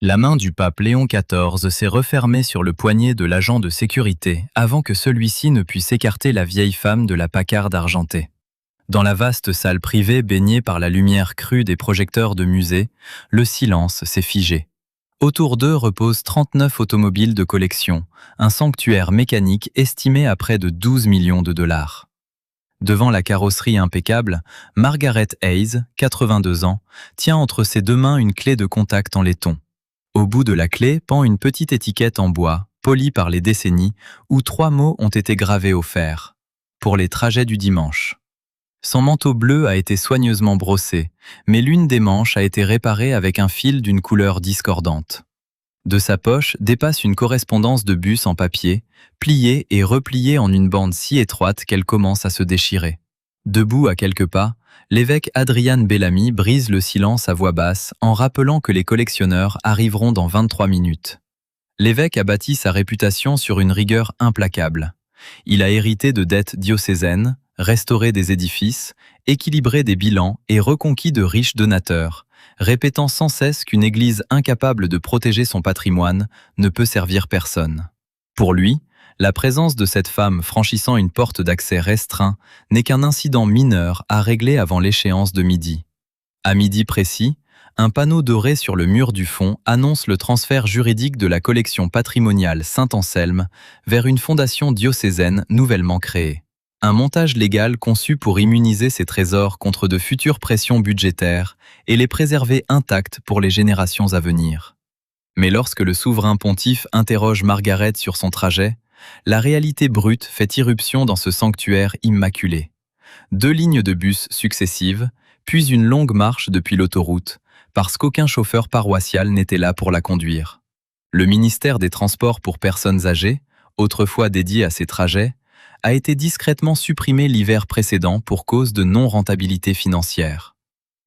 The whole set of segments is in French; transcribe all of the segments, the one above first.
La main du pape Léon XIV s'est refermée sur le poignet de l'agent de sécurité avant que celui-ci ne puisse écarter la vieille femme de la pacarde argentée. Dans la vaste salle privée baignée par la lumière crue des projecteurs de musée, le silence s'est figé. Autour d'eux reposent 39 automobiles de collection, un sanctuaire mécanique estimé à près de 12 millions de dollars. Devant la carrosserie impeccable, Margaret Hayes, 82 ans, tient entre ses deux mains une clé de contact en laiton. Au bout de la clé pend une petite étiquette en bois, polie par les décennies, où 3 mots ont été gravés au fer. Pour les trajets du dimanche. Son manteau bleu a été soigneusement brossé, mais l'une des manches a été réparée avec un fil d'une couleur discordante. De sa poche dépasse une correspondance de bus en papier, pliée et repliée en une bande si étroite qu'elle commence à se déchirer. Debout à quelques pas, l'évêque Adrian Bellamy brise le silence à voix basse en rappelant que les collectionneurs arriveront dans 23 minutes. L'évêque a bâti sa réputation sur une rigueur implacable. Il a hérité de dettes diocésaines, restauré des édifices, équilibré des bilans et reconquis de riches donateurs, répétant sans cesse qu'une église incapable de protéger son patrimoine ne peut servir personne. Pour lui, la présence de cette femme franchissant une porte d'accès restreint n'est qu'un incident mineur à régler avant l'échéance de midi. À midi précis, un panneau doré sur le mur du fond annonce le transfert juridique de la collection patrimoniale Saint-Anselme vers une fondation diocésaine nouvellement créée. Un montage légal conçu pour immuniser ces trésors contre de futures pressions budgétaires et les préserver intacts pour les générations à venir. Mais lorsque le souverain pontife interroge Margaret sur son trajet, la réalité brute fait irruption dans ce sanctuaire immaculé. 2 lignes de bus successives, puis une longue marche depuis l'autoroute, parce qu'aucun chauffeur paroissial n'était là pour la conduire. Le ministère des Transports pour personnes âgées, autrefois dédié à ces trajets, a été discrètement supprimé l'hiver précédent pour cause de non-rentabilité financière.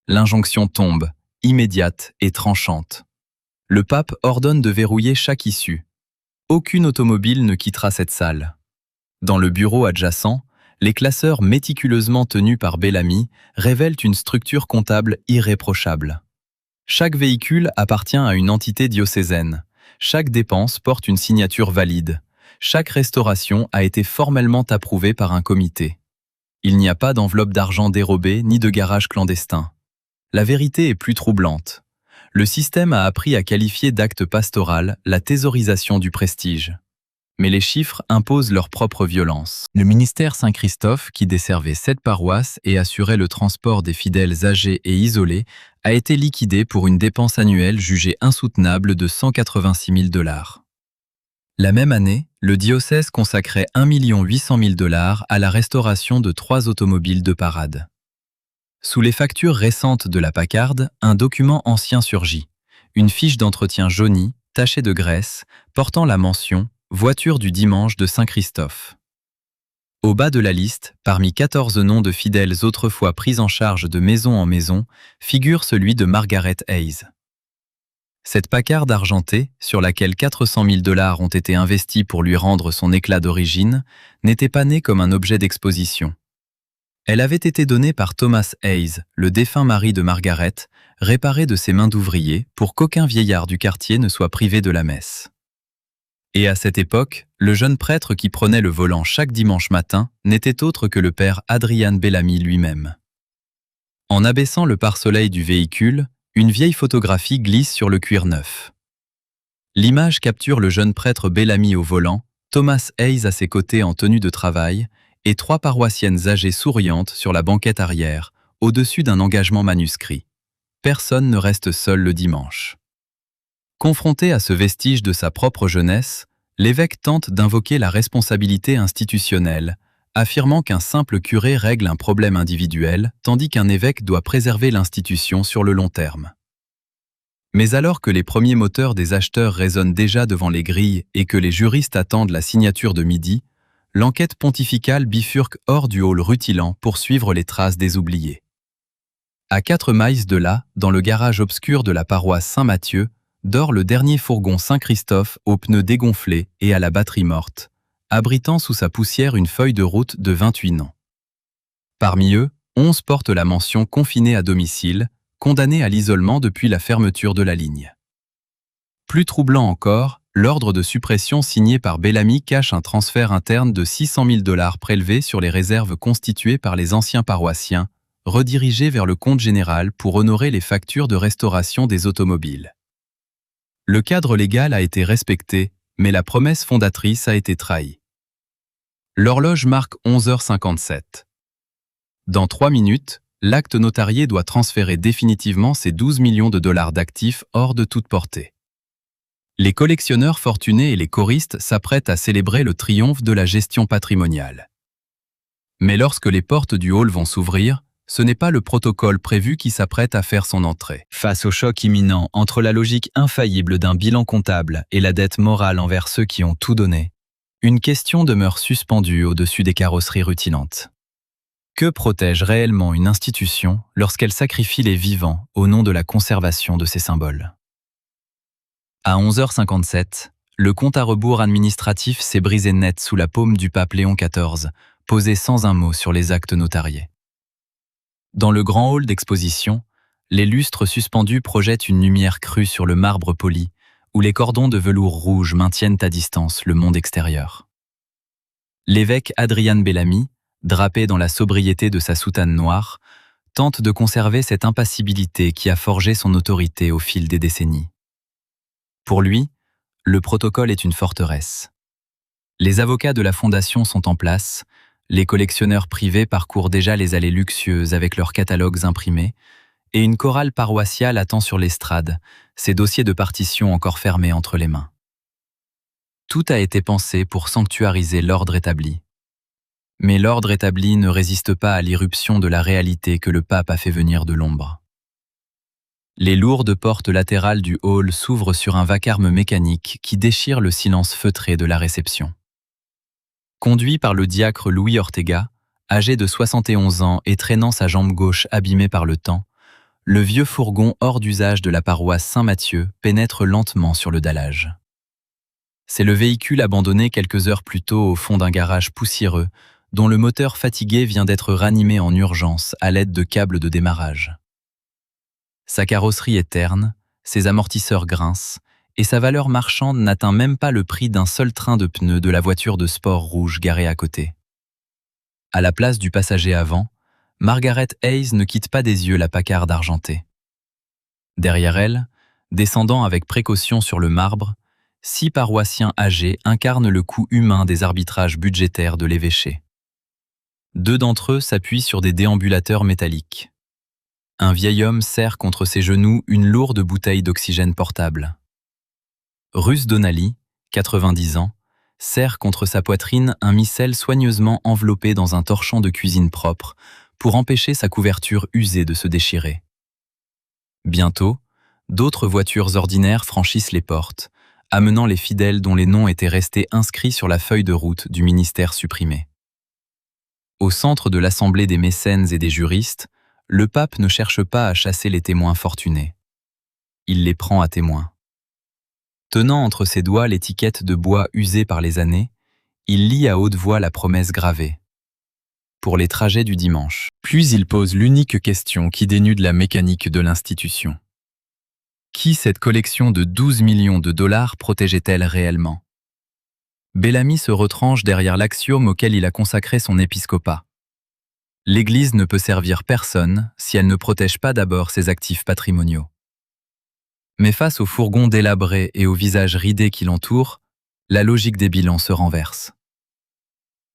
L'injonction tombe, immédiate et tranchante. Le pape ordonne de verrouiller chaque issue. Aucune automobile ne quittera cette salle. Dans le bureau adjacent, les classeurs méticuleusement tenus par Bellamy révèlent une structure comptable irréprochable. Chaque véhicule appartient à une entité diocésaine. Chaque dépense porte une signature valide. Chaque restauration a été formellement approuvée par un comité. Il n'y a pas d'enveloppe d'argent dérobée ni de garage clandestin. La vérité est plus troublante. Le système a appris à qualifier d'acte pastoral la thésaurisation du prestige. Mais les chiffres imposent leur propre violence. Le ministère Saint-Christophe, qui desservait 7 paroisses et assurait le transport des fidèles âgés et isolés, a été liquidé pour une dépense annuelle jugée insoutenable de 186 000 $. La même année, le diocèse consacrait 1 800 000 $ à la restauration de 3 automobiles de parade. Sous les factures récentes de la pacarde, un document ancien surgit. Une fiche d'entretien jaunie, tachée de graisse, portant la mention « Voiture du dimanche de Saint-Christophe ». Au bas de la liste, parmi 14 noms de fidèles autrefois pris en charge de maison en maison, figure celui de Margaret Hayes. Cette pacarde argentée, sur laquelle 400 000 $ ont été investis pour lui rendre son éclat d'origine, n'était pas née comme un objet d'exposition. Elle avait été donnée par Thomas Hayes, le défunt mari de Margaret, réparé de ses mains d'ouvrier pour qu'aucun vieillard du quartier ne soit privé de la messe. Et à cette époque, le jeune prêtre qui prenait le volant chaque dimanche matin n'était autre que le père Adrian Bellamy lui-même. En abaissant le pare-soleil du véhicule, une vieille photographie glisse sur le cuir neuf. L'image capture le jeune prêtre Bellamy au volant, Thomas Hayes à ses côtés en tenue de travail, et 3 paroissiennes âgées souriantes sur la banquette arrière, au-dessus d'un engagement manuscrit. Personne ne reste seul le dimanche. Confronté à ce vestige de sa propre jeunesse, l'évêque tente d'invoquer la responsabilité institutionnelle, affirmant qu'un simple curé règle un problème individuel, tandis qu'un évêque doit préserver l'institution sur le long terme. Mais alors que les premiers moteurs des acheteurs résonnent déjà devant les grilles et que les juristes attendent la signature de midi, l'enquête pontificale bifurque hors du hall rutilant pour suivre les traces des oubliés. À 4 miles de là, dans le garage obscur de la paroisse Saint-Matthieu, dort le dernier fourgon Saint-Christophe aux pneus dégonflés et à la batterie morte, abritant sous sa poussière une feuille de route de 28 noms. Parmi eux, 11 portent la mention « confiné à domicile », condamné à l'isolement depuis la fermeture de la ligne. Plus troublant encore, l'ordre de suppression signé par Bellamy cache un transfert interne de 600 000 $ prélevés sur les réserves constituées par les anciens paroissiens, redirigés vers le compte général pour honorer les factures de restauration des automobiles. Le cadre légal a été respecté, mais la promesse fondatrice a été trahie. L'horloge marque 11h57. Dans 3 minutes, l'acte notarié doit transférer définitivement ces 12 millions de dollars d'actifs hors de toute portée. Les collectionneurs fortunés et les choristes s'apprêtent à célébrer le triomphe de la gestion patrimoniale. Mais lorsque les portes du hall vont s'ouvrir, ce n'est pas le protocole prévu qui s'apprête à faire son entrée. Face au choc imminent entre la logique infaillible d'un bilan comptable et la dette morale envers ceux qui ont tout donné, une question demeure suspendue au-dessus des carrosseries rutilantes. Que protège réellement une institution lorsqu'elle sacrifie les vivants au nom de la conservation de ses symboles? À 11h57, le compte à rebours administratif s'est brisé net sous la paume du pape Léon XIV, posé sans un mot sur les actes notariés. Dans le grand hall d'exposition, les lustres suspendus projettent une lumière crue sur le marbre poli, où les cordons de velours rouge maintiennent à distance le monde extérieur. L'évêque Adrian Bellamy, drapé dans la sobriété de sa soutane noire, tente de conserver cette impassibilité qui a forgé son autorité au fil des décennies. Pour lui, le protocole est une forteresse. Les avocats de la Fondation sont en place, les collectionneurs privés parcourent déjà les allées luxueuses avec leurs catalogues imprimés, et une chorale paroissiale attend sur l'estrade, ses dossiers de partition encore fermés entre les mains. Tout a été pensé pour sanctuariser l'ordre établi. Mais l'ordre établi ne résiste pas à l'irruption de la réalité que le pape a fait venir de l'ombre. Les lourdes portes latérales du hall s'ouvrent sur un vacarme mécanique qui déchire le silence feutré de la réception. Conduit par le diacre Louis Ortega, âgé de 71 ans et traînant sa jambe gauche abîmée par le temps, le vieux fourgon hors d'usage de la paroisse Saint-Mathieu pénètre lentement sur le dallage. C'est le véhicule abandonné quelques heures plus tôt au fond d'un garage poussiéreux, dont le moteur fatigué vient d'être ranimé en urgence à l'aide de câbles de démarrage. Sa carrosserie est terne, ses amortisseurs grincent, et sa valeur marchande n'atteint même pas le prix d'un seul train de pneus de la voiture de sport rouge garée à côté. À la place du passager avant, Margaret Hayes ne quitte pas des yeux la Packard argentée. Derrière elle, descendant avec précaution sur le marbre, 6 paroissiens âgés incarnent le coût humain des arbitrages budgétaires de l'évêché. 2 d'entre eux s'appuient sur des déambulateurs métalliques. Un vieil homme serre contre ses genoux une lourde bouteille d'oxygène portable. Russ Donnelly, 90 ans, serre contre sa poitrine un missel soigneusement enveloppé dans un torchon de cuisine propre pour empêcher sa couverture usée de se déchirer. Bientôt, d'autres voitures ordinaires franchissent les portes, amenant les fidèles dont les noms étaient restés inscrits sur la feuille de route du ministère supprimé. Au centre de l'assemblée des mécènes et des juristes, le pape ne cherche pas à chasser les témoins fortunés. Il les prend à témoin. Tenant entre ses doigts l'étiquette de bois usée par les années, il lit à haute voix la promesse gravée. Pour les trajets du dimanche. Puis il pose l'unique question qui dénude la mécanique de l'institution. Qui cette collection de 12 millions de dollars protégeait-elle réellement? Bellamy se retranche derrière l'axiome auquel il a consacré son épiscopat. L'Église ne peut servir personne si elle ne protège pas d'abord ses actifs patrimoniaux. Mais face au fourgon délabré et au visage ridé qui l'entoure, la logique des bilans se renverse.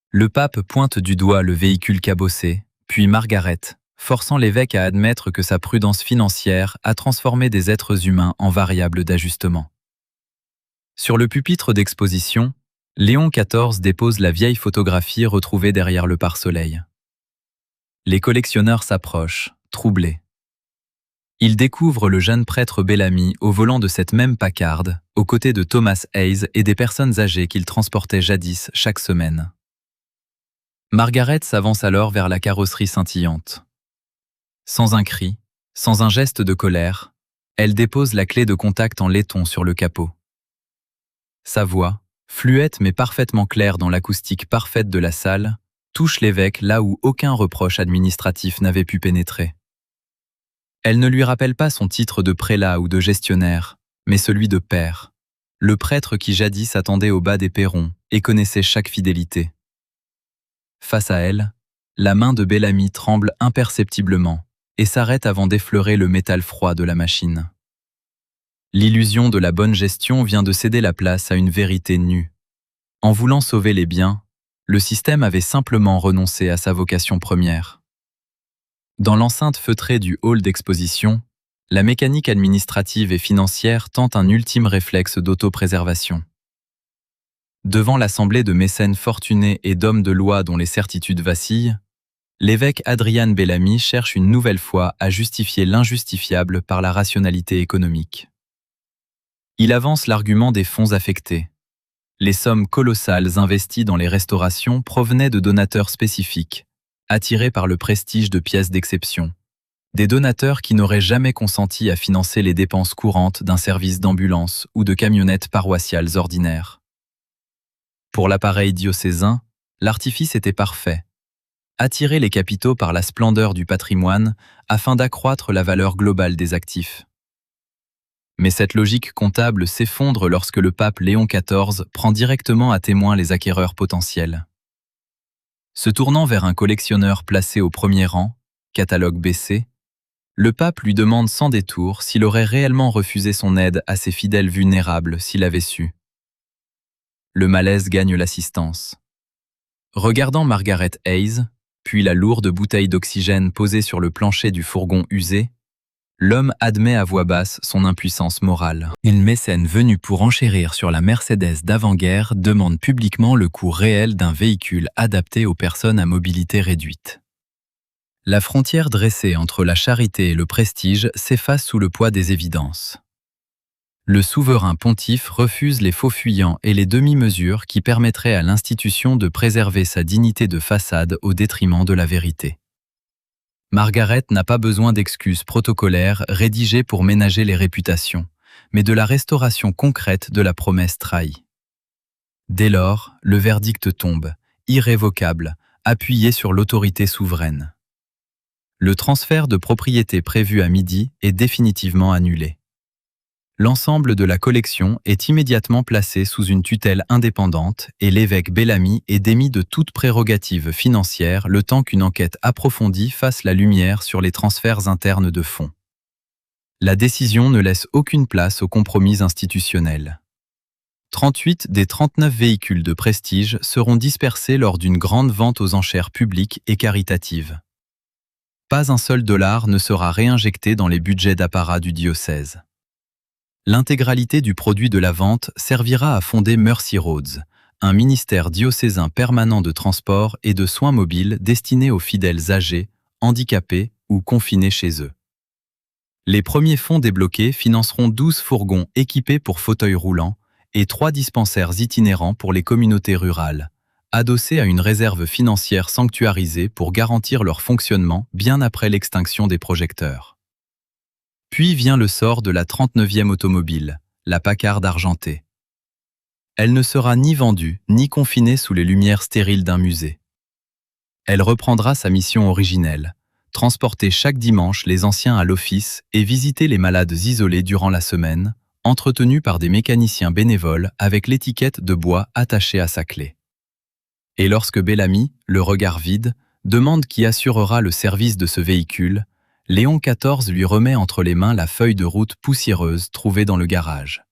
Le pape pointe du doigt le véhicule cabossé, puis Margaret, forçant l'évêque à admettre que sa prudence financière a transformé des êtres humains en variables d'ajustement. Sur le pupitre d'exposition, Léon XIV dépose la vieille photographie retrouvée derrière le pare-soleil. Les collectionneurs s'approchent, troublés. Ils découvrent le jeune prêtre Bellamy au volant de cette même Packard, aux côtés de Thomas Hayes et des personnes âgées qu'il transportait jadis chaque semaine. Margaret s'avance alors vers la carrosserie scintillante. Sans un cri, sans un geste de colère, elle dépose la clé de contact en laiton sur le capot. Sa voix, fluette mais parfaitement claire dans l'acoustique parfaite de la salle, touche l'évêque là où aucun reproche administratif n'avait pu pénétrer. Elle ne lui rappelle pas son titre de prélat ou de gestionnaire, mais celui de père, le prêtre qui jadis attendait au bas des perrons et connaissait chaque fidélité. Face à elle, la main de Bellamy tremble imperceptiblement et s'arrête avant d'effleurer le métal froid de la machine. L'illusion de la bonne gestion vient de céder la place à une vérité nue. En voulant sauver les biens, le système avait simplement renoncé à sa vocation première. Dans l'enceinte feutrée du hall d'exposition, la mécanique administrative et financière tente un ultime réflexe d'autopréservation. Devant l'assemblée de mécènes fortunés et d'hommes de loi dont les certitudes vacillent, l'évêque Adrian Bellamy cherche une nouvelle fois à justifier l'injustifiable par la rationalité économique. Il avance l'argument des fonds affectés. Les sommes colossales investies dans les restaurations provenaient de donateurs spécifiques, attirés par le prestige de pièces d'exception. Des donateurs qui n'auraient jamais consenti à financer les dépenses courantes d'un service d'ambulance ou de camionnettes paroissiales ordinaires. Pour l'appareil diocésain, l'artifice était parfait. Attirer les capitaux par la splendeur du patrimoine afin d'accroître la valeur globale des actifs. Mais cette logique comptable s'effondre lorsque le pape Léon XIV prend directement à témoin les acquéreurs potentiels. Se tournant vers un collectionneur placé au premier rang, catalogue baissé, le pape lui demande sans détour s'il aurait réellement refusé son aide à ses fidèles vulnérables s'il avait su. Le malaise gagne l'assistance. Regardant Margaret Hayes, puis la lourde bouteille d'oxygène posée sur le plancher du fourgon usé, l'homme admet à voix basse son impuissance morale. Une mécène venue pour enchérir sur la Mercedes d'avant-guerre demande publiquement le coût réel d'un véhicule adapté aux personnes à mobilité réduite. La frontière dressée entre la charité et le prestige s'efface sous le poids des évidences. Le souverain pontife refuse les faux fuyants et les demi-mesures qui permettraient à l'institution de préserver sa dignité de façade au détriment de la vérité. Margaret n'a pas besoin d'excuses protocolaires rédigées pour ménager les réputations, mais de la restauration concrète de la promesse trahie. Dès lors, le verdict tombe, irrévocable, appuyé sur l'autorité souveraine. Le transfert de propriété prévu à midi est définitivement annulé. L'ensemble de la collection est immédiatement placé sous une tutelle indépendante et l'évêque Bellamy est démis de toute prérogative financière le temps qu'une enquête approfondie fasse la lumière sur les transferts internes de fonds. La décision ne laisse aucune place aux compromis institutionnels. 38 des 39 véhicules de prestige seront dispersés lors d'une grande vente aux enchères publiques et caritatives. Pas un seul dollar ne sera réinjecté dans les budgets d'apparat du diocèse. L'intégralité du produit de la vente servira à fonder Mercy Roads, un ministère diocésain permanent de transport et de soins mobiles destiné aux fidèles âgés, handicapés ou confinés chez eux. Les premiers fonds débloqués financeront 12 fourgons équipés pour fauteuils roulants et 3 dispensaires itinérants pour les communautés rurales, adossés à une réserve financière sanctuarisée pour garantir leur fonctionnement bien après l'extinction des projecteurs. Puis vient le sort de la 39e automobile, la Packard argentée. Elle ne sera ni vendue ni confinée sous les lumières stériles d'un musée. Elle reprendra sa mission originelle, transporter chaque dimanche les anciens à l'office et visiter les malades isolés durant la semaine, entretenus par des mécaniciens bénévoles avec l'étiquette de bois attachée à sa clé. Et lorsque Bellamy, le regard vide, demande qui assurera le service de ce véhicule, Léon XIV lui remet entre les mains la feuille de route poussiéreuse trouvée dans le garage.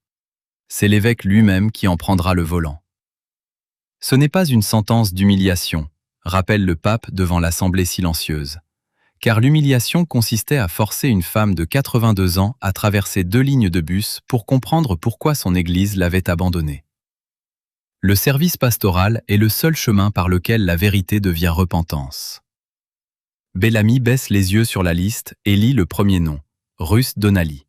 C'est l'évêque lui-même qui en prendra le volant. Ce n'est pas une sentence d'humiliation, rappelle le pape devant l'assemblée silencieuse, car l'humiliation consistait à forcer une femme de 82 ans à traverser 2 lignes de bus pour comprendre pourquoi son église l'avait abandonnée. Le service pastoral est le seul chemin par lequel la vérité devient repentance. Bellamy baisse les yeux sur la liste et lit le premier nom, Russ Donnelly.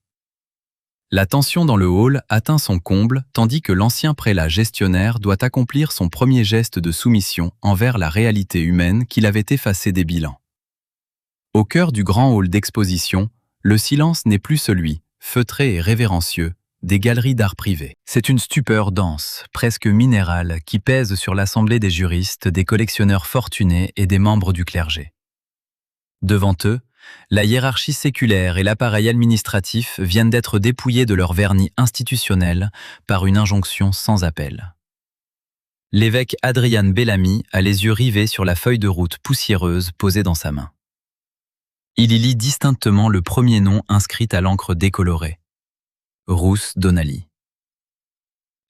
La tension dans le hall atteint son comble tandis que l'ancien prélat gestionnaire doit accomplir son premier geste de soumission envers la réalité humaine qu'il avait effacée des bilans. Au cœur du grand hall d'exposition, le silence n'est plus celui, feutré et révérencieux, des galeries d'art privé. C'est une stupeur dense, presque minérale, qui pèse sur l'assemblée des juristes, des collectionneurs fortunés et des membres du clergé. Devant eux, La hiérarchie séculaire et l'appareil administratif viennent d'être dépouillés de leur vernis institutionnel par une injonction sans appel. L'évêque Adrian Bellamy a les yeux rivés sur la feuille de route poussiéreuse posée dans sa main. Il y lit distinctement le premier nom inscrit à l'encre décolorée. Ruth Donnelly.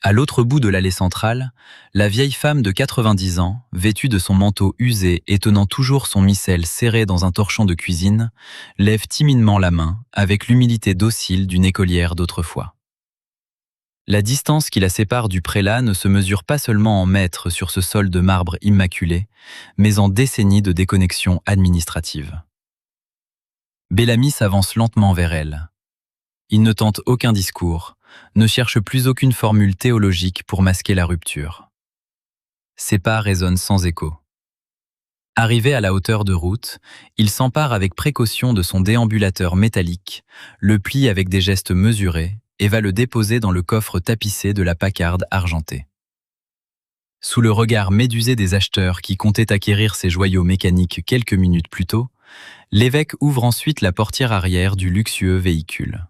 À l'autre bout de l'allée centrale, la vieille femme de 90 ans, vêtue de son manteau usé et tenant toujours son missel serré dans un torchon de cuisine, lève timidement la main avec l'humilité docile d'une écolière d'autrefois. La distance qui la sépare du prélat ne se mesure pas seulement en mètres sur ce sol de marbre immaculé, mais en décennies de déconnexion administrative. Bellamy s'avance lentement vers elle. Il ne tente aucun discours, ne cherche plus aucune formule théologique pour masquer la rupture. Ses pas résonnent sans écho. Arrivé à la hauteur de route, il s'empare avec précaution de son déambulateur métallique, le plie avec des gestes mesurés et va le déposer dans le coffre tapissé de la Packard argentée. Sous le regard médusé des acheteurs qui comptaient acquérir ces joyaux mécaniques quelques minutes plus tôt, l'évêque ouvre ensuite la portière arrière du luxueux véhicule.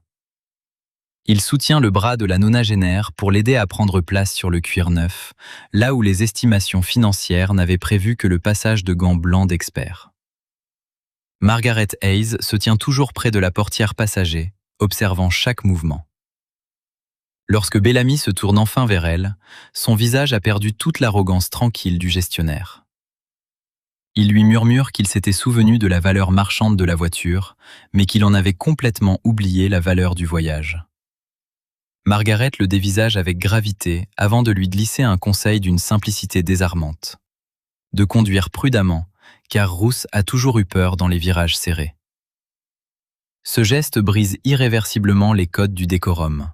Il soutient le bras de la nonagénaire pour l'aider à prendre place sur le cuir neuf, là où les estimations financières n'avaient prévu que le passage de gants blancs d'experts. Margaret Hayes se tient toujours près de la portière passager, observant chaque mouvement. Lorsque Bellamy se tourne enfin vers elle, son visage a perdu toute l'arrogance tranquille du gestionnaire. Il lui murmure qu'il s'était souvenu de la valeur marchande de la voiture, mais qu'il en avait complètement oublié la valeur du voyage. Margaret le dévisage avec gravité avant de lui glisser un conseil d'une simplicité désarmante. De conduire prudemment, car Ruth a toujours eu peur dans les virages serrés. Ce geste brise irréversiblement les codes du décorum.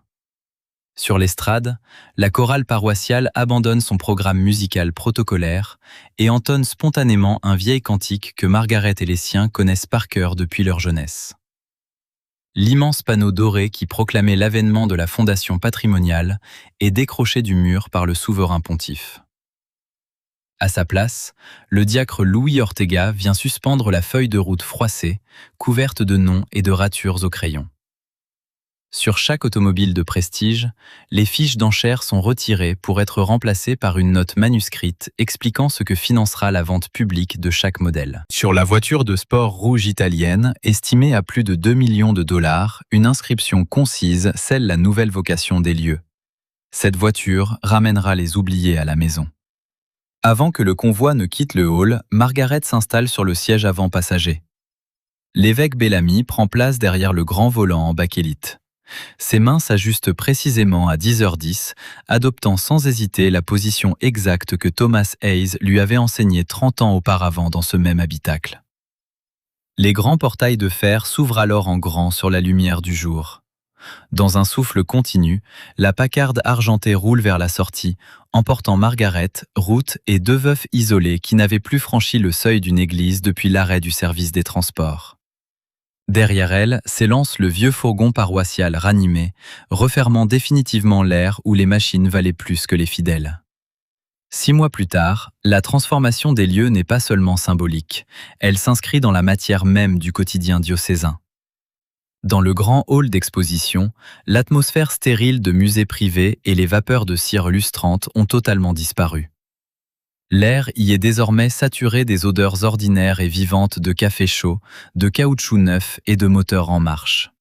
Sur l'estrade, la chorale paroissiale abandonne son programme musical protocolaire et entonne spontanément un vieil cantique que Margaret et les siens connaissent par cœur depuis leur jeunesse. L'immense panneau doré qui proclamait l'avènement de la fondation patrimoniale est décroché du mur par le souverain pontife. À sa place, le diacre Louis Ortega vient suspendre la feuille de route froissée, couverte de noms et de ratures au crayon. Sur chaque automobile de prestige, les fiches d'enchères sont retirées pour être remplacées par une note manuscrite expliquant ce que financera la vente publique de chaque modèle. Sur la voiture de sport rouge italienne, estimée à plus de 2 millions de dollars, une inscription concise scelle la nouvelle vocation des lieux. Cette voiture ramènera les oubliés à la maison. Avant que le convoi ne quitte le hall, Margaret s'installe sur le siège avant passager. L'évêque Bellamy prend place derrière le grand volant en bakélite. Ses mains s'ajustent précisément à 10h10, adoptant sans hésiter la position exacte que Thomas Hayes lui avait enseignée 30 ans auparavant dans ce même habitacle. Les grands portails de fer s'ouvrent alors en grand sur la lumière du jour. Dans un souffle continu, la Packard argentée roule vers la sortie, emportant Margaret, Ruth et 2 veufs isolés qui n'avaient plus franchi le seuil d'une église depuis l'arrêt du service des transports. Derrière elle s'élance le vieux fourgon paroissial ranimé, refermant définitivement l'ère où les machines valaient plus que les fidèles. 6 mois plus tard, la transformation des lieux n'est pas seulement symbolique, elle s'inscrit dans la matière même du quotidien diocésain. Dans le grand hall d'exposition, l'atmosphère stérile de musées privés et les vapeurs de cire lustrante ont totalement disparu. L'air y est désormais saturé des odeurs ordinaires et vivantes de café chaud, de caoutchouc neuf et de moteurs en marche.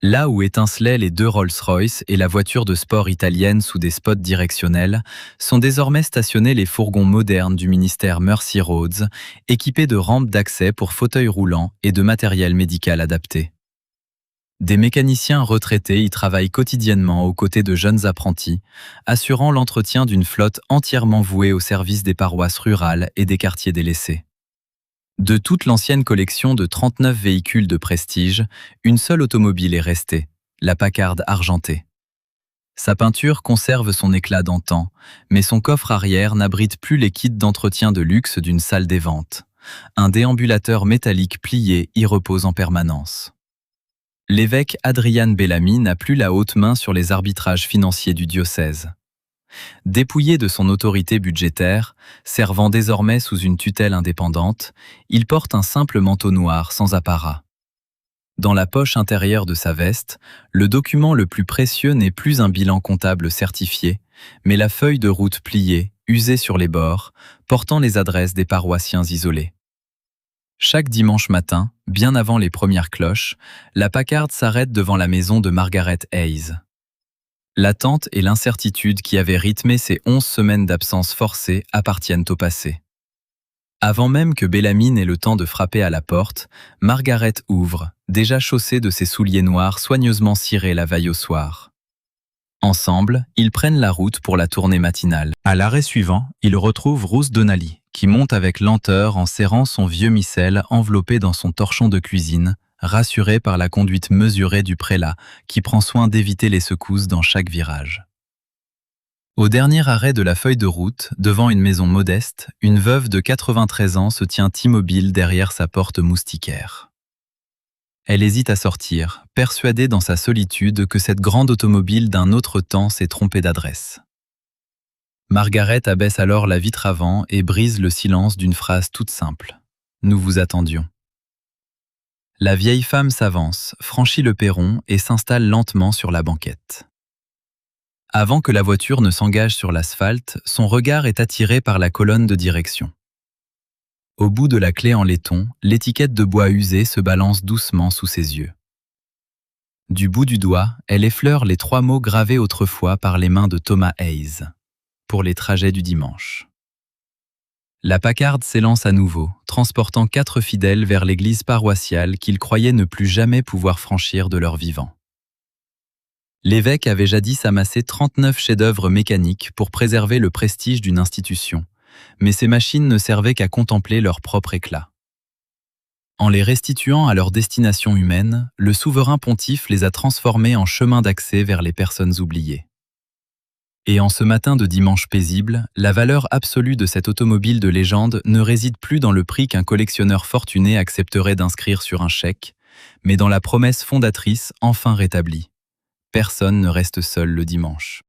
Là où étincelaient les 2 Rolls-Royce et la voiture de sport italienne sous des spots directionnels, sont désormais stationnés les fourgons modernes du ministère Mercy Roads, équipés de rampes d'accès pour fauteuils roulants et de matériel médical adapté. Des mécaniciens retraités y travaillent quotidiennement aux côtés de jeunes apprentis, assurant l'entretien d'une flotte entièrement vouée au service des paroisses rurales et des quartiers délaissés. De toute l'ancienne collection de 39 véhicules de prestige, une seule automobile est restée, la Packard argentée. Sa peinture conserve son éclat d'antan, mais son coffre arrière n'abrite plus les kits d'entretien de luxe d'une salle des ventes. Un déambulateur métallique plié y repose en permanence. L'évêque Adrian Bellamy n'a plus la haute main sur les arbitrages financiers du diocèse. Dépouillé de son autorité budgétaire, servant désormais sous une tutelle indépendante, il porte un simple manteau noir sans apparat. Dans la poche intérieure de sa veste, le document le plus précieux n'est plus un bilan comptable certifié, mais la feuille de route pliée, usée sur les bords, portant les adresses des paroissiens isolés. Chaque dimanche matin, bien avant les premières cloches, la Packard s'arrête devant la maison de Margaret Hayes. L'attente et l'incertitude qui avaient rythmé ces 11 semaines d'absence forcée appartiennent au passé. Avant même que Bellamy n'ait le temps de frapper à la porte, Margaret ouvre, déjà chaussée de ses souliers noirs soigneusement cirés la veille au soir. Ensemble, ils prennent la route pour la tournée matinale. À l'arrêt suivant, ils retrouvent Ruth Donnelly, qui monte avec lenteur en serrant son vieux missel enveloppé dans son torchon de cuisine, rassurée par la conduite mesurée du prélat, qui prend soin d'éviter les secousses dans chaque virage. Au dernier arrêt de la feuille de route, devant une maison modeste, une veuve de 93 ans se tient immobile derrière sa porte moustiquaire. Elle hésite à sortir, persuadée dans sa solitude que cette grande automobile d'un autre temps s'est trompée d'adresse. Margaret abaisse alors la vitre avant et brise le silence d'une phrase toute simple. « Nous vous attendions ». La vieille femme s'avance, franchit le perron et s'installe lentement sur la banquette. Avant que la voiture ne s'engage sur l'asphalte, son regard est attiré par la colonne de direction. Au bout de la clé en laiton, l'étiquette de bois usé se balance doucement sous ses yeux. Du bout du doigt, elle effleure les 3 mots gravés autrefois par les mains de Thomas Hayes, pour les trajets du dimanche. La Packard s'élance à nouveau, transportant 4 fidèles vers l'église paroissiale qu'ils croyaient ne plus jamais pouvoir franchir de leur vivant. L'évêque avait jadis amassé 39 chefs-d'œuvre mécaniques pour préserver le prestige d'une institution, mais ces machines ne servaient qu'à contempler leur propre éclat. En les restituant à leur destination humaine, le souverain pontife les a transformés en chemin d'accès vers les personnes oubliées. Et en ce matin de dimanche paisible, la valeur absolue de cette automobile de légende ne réside plus dans le prix qu'un collectionneur fortuné accepterait d'inscrire sur un chèque, mais dans la promesse fondatrice enfin rétablie. Personne ne reste seul le dimanche.